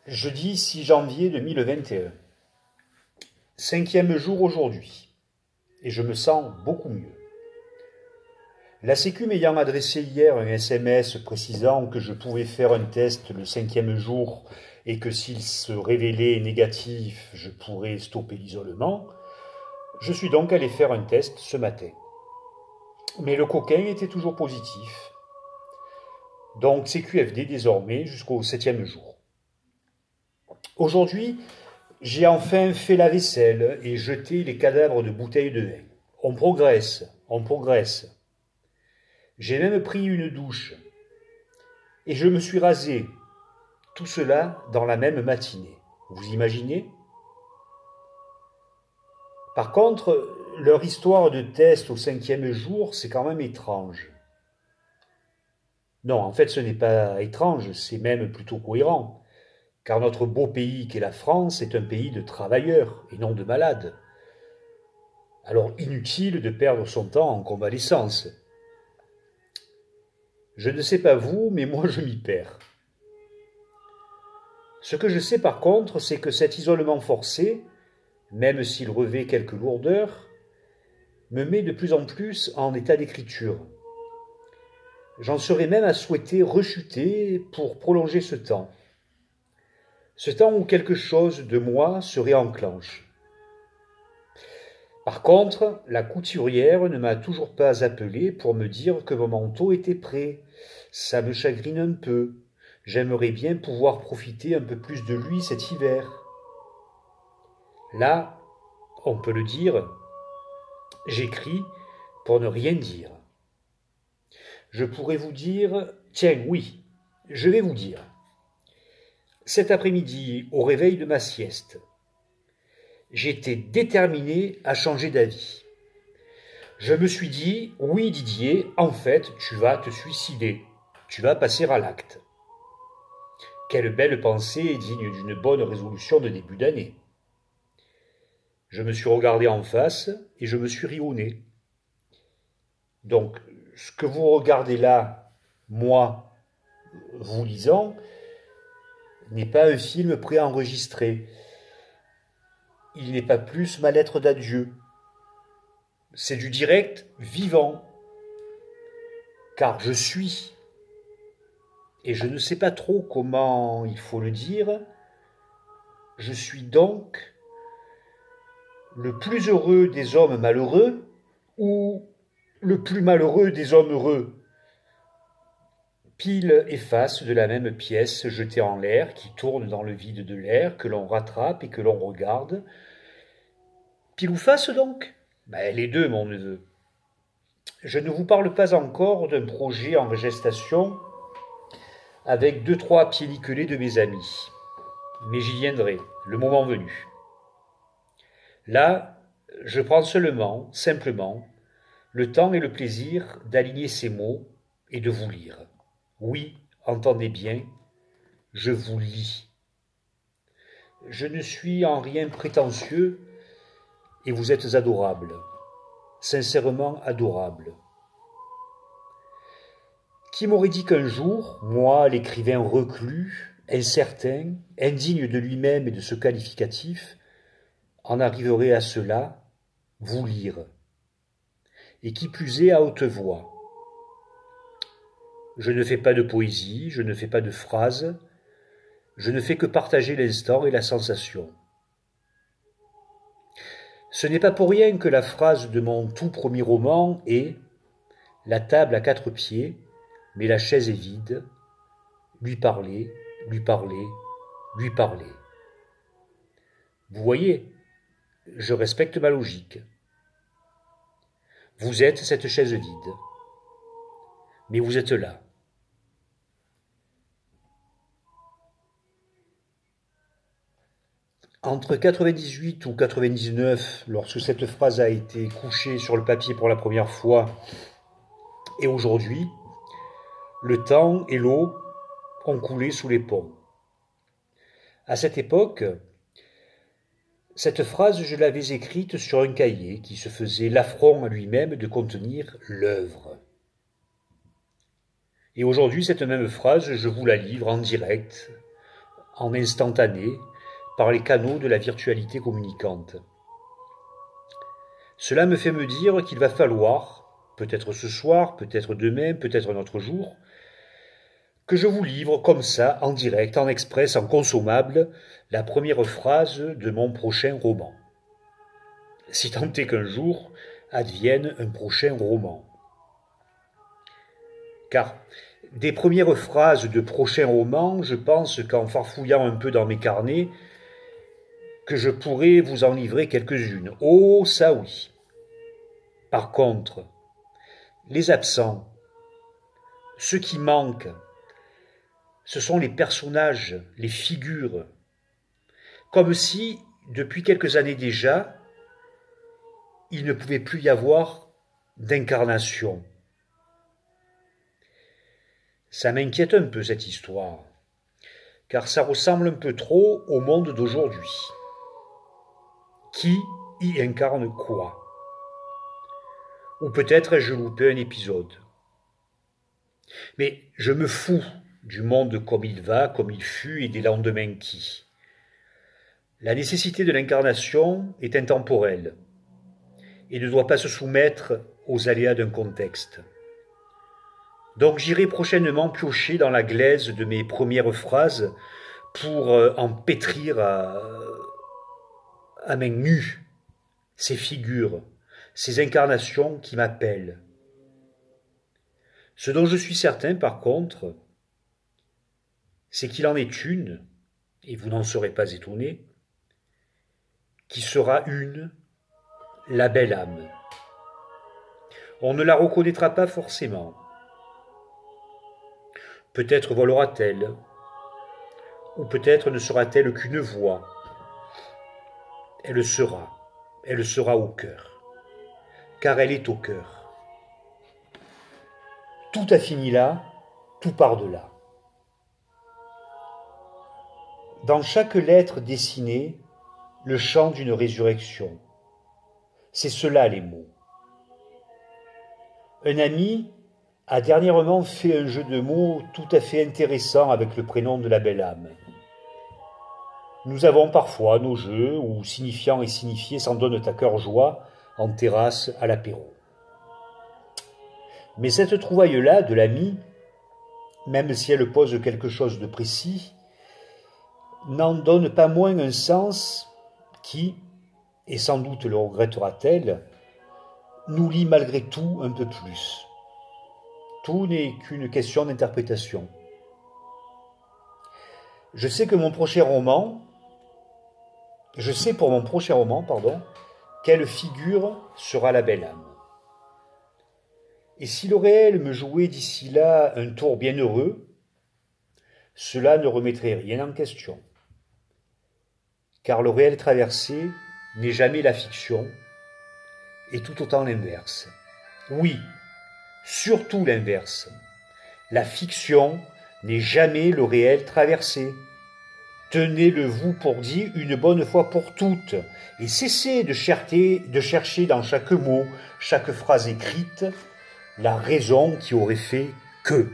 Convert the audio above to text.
Jeudi 6 janvier 2021. Cinquième jour aujourd'hui. Et je me sens beaucoup mieux. La Sécu m'ayant adressé hier un SMS précisant que je pouvais faire un test le cinquième jour et que s'il se révélait négatif, je pourrais stopper l'isolement, je suis donc allé faire un test ce matin. Mais le coquin était toujours positif. Donc CQFD désormais jusqu'au septième jour. Aujourd'hui, j'ai enfin fait la vaisselle et jeté les cadavres de bouteilles de vin. On progresse, on progresse. J'ai même pris une douche. Et je me suis rasé. Tout cela dans la même matinée. Vous imaginez? Par contre, leur histoire de test au cinquième jour, c'est quand même étrange. Non, en fait, ce n'est pas étrange, c'est même plutôt cohérent. Car notre beau pays qu'est la France est un pays de travailleurs et non de malades. Alors inutile de perdre son temps en convalescence. Je ne sais pas vous, mais moi je m'y perds. Ce que je sais par contre, c'est que cet isolement forcé, même s'il revêt quelques lourdeurs, me met de plus en plus en état d'écriture. J'en serais même à souhaiter rechuter pour prolonger ce temps. Ce temps où quelque chose de moi se réenclenche. Par contre, la couturière ne m'a toujours pas appelé pour me dire que mon manteau était prêt. Ça me chagrine un peu. J'aimerais bien pouvoir profiter un peu plus de lui cet hiver. Là, on peut le dire, j'écris pour ne rien dire. Je pourrais vous dire, tiens, oui, je vais vous dire. Cet après-midi, au réveil de ma sieste, j'étais déterminé à changer d'avis. Je me suis dit, oui Didier, en fait, tu vas te suicider. Tu vas passer à l'acte. Quelle belle pensée digne d'une bonne résolution de début d'année. Je me suis regardé en face et je me suis ri au nez. Donc, ce que vous regardez là, moi, vous lisant, n'est pas un film préenregistré. Il n'est pas plus ma lettre d'adieu. C'est du direct vivant. Car je suis, et je ne sais pas trop comment il faut le dire, je suis donc le plus heureux des hommes malheureux ou le plus malheureux des hommes heureux. Pile et face de la même pièce jetée en l'air qui tourne dans le vide de l'air, que l'on rattrape et que l'on regarde. Pile ou face donc? Les deux, mon neveu. Je ne vous parle pas encore d'un projet en gestation avec 2-3 pieds nickelés de mes amis. Mais j'y viendrai, le moment venu. Là, je prends seulement, simplement, le temps et le plaisir d'aligner ces mots et de vous lire. Oui, entendez bien, je vous lis. Je ne suis en rien prétentieux et vous êtes adorables, sincèrement adorables. Qui m'aurait dit qu'un jour, moi, l'écrivain reclus, incertain, indigne de lui-même et de ce qualificatif, en arriverait à cela, vous lire, et qui plus est à haute voix. Je ne fais pas de poésie, je ne fais pas de phrases, je ne fais que partager l'instant et la sensation. Ce n'est pas pour rien que la phrase de mon tout premier roman est « La table à 4 pieds, mais la chaise est vide, lui parler, lui parler, lui parler. » Vous voyez, je respecte ma logique. Vous êtes cette chaise vide, mais vous êtes là. Entre 98 ou 99, lorsque cette phrase a été couchée sur le papier pour la première fois, et aujourd'hui, le temps et l'eau ont coulé sous les ponts. À cette époque, cette phrase, je l'avais écrite sur un cahier qui se faisait l'affront à lui-même de contenir l'œuvre. Et aujourd'hui, cette même phrase, je vous la livre en direct, en instantané, par les canaux de la virtualité communicante. Cela me fait me dire qu'il va falloir, peut-être ce soir, peut-être demain, peut-être un autre jour, que je vous livre comme ça, en direct, en express, en consommable, la première phrase de mon prochain roman. Si tant est qu'un jour advienne un prochain roman. Car des premières phrases de prochains romans, je pense qu'en farfouillant un peu dans mes carnets, que je pourrais vous en livrer quelques-unes. Oh, ça oui. Par contre, les absents, ceux qui manquent, ce sont les personnages, les figures. Comme si, depuis quelques années déjà, il ne pouvait plus y avoir d'incarnation. Ça m'inquiète un peu cette histoire, car ça ressemble un peu trop au monde d'aujourd'hui. Qui y incarne quoi? Ou peut-être ai-je loupé un épisode. Mais je me fous du monde comme il va, comme il fut et des lendemains qui. La nécessité de l'incarnation est intemporelle et ne doit pas se soumettre aux aléas d'un contexte. Donc j'irai prochainement piocher dans la glaise de mes premières phrases pour en pétrir à main nue ces figures, ces incarnations qui m'appellent. Ce dont je suis certain, par contre, c'est qu'il en est une, et vous n'en serez pas étonnés, qui sera la belle âme. On ne la reconnaîtra pas forcément. Peut-être volera-t-elle, ou peut-être ne sera-t-elle qu'une voix. Elle sera au cœur, car elle est au cœur. Tout a fini là, tout part de là. Dans chaque lettre dessinée, le chant d'une résurrection. C'est cela les mots. Un ami a dernièrement fait un jeu de mots tout à fait intéressant avec le prénom de la belle âme. Nous avons parfois nos jeux où signifiant et signifié s'en donnent à cœur joie en terrasse à l'apéro. Mais cette trouvaille-là de l'ami, même si elle pose quelque chose de précis, n'en donne pas moins un sens qui, et sans doute le regrettera-t-elle, nous lie malgré tout un peu plus. Tout n'est qu'une question d'interprétation. Je sais pour mon prochain roman, quelle figure sera la belle âme. Et si le réel me jouait d'ici là un tour bien heureux, cela ne remettrait rien en question. Car le réel traversé n'est jamais la fiction, et tout autant l'inverse. Oui, surtout l'inverse. La fiction n'est jamais le réel traversé. Tenez-le vous pour dit une bonne fois pour toutes, et cessez de chercher dans chaque mot, chaque phrase écrite, la raison qui aurait fait que.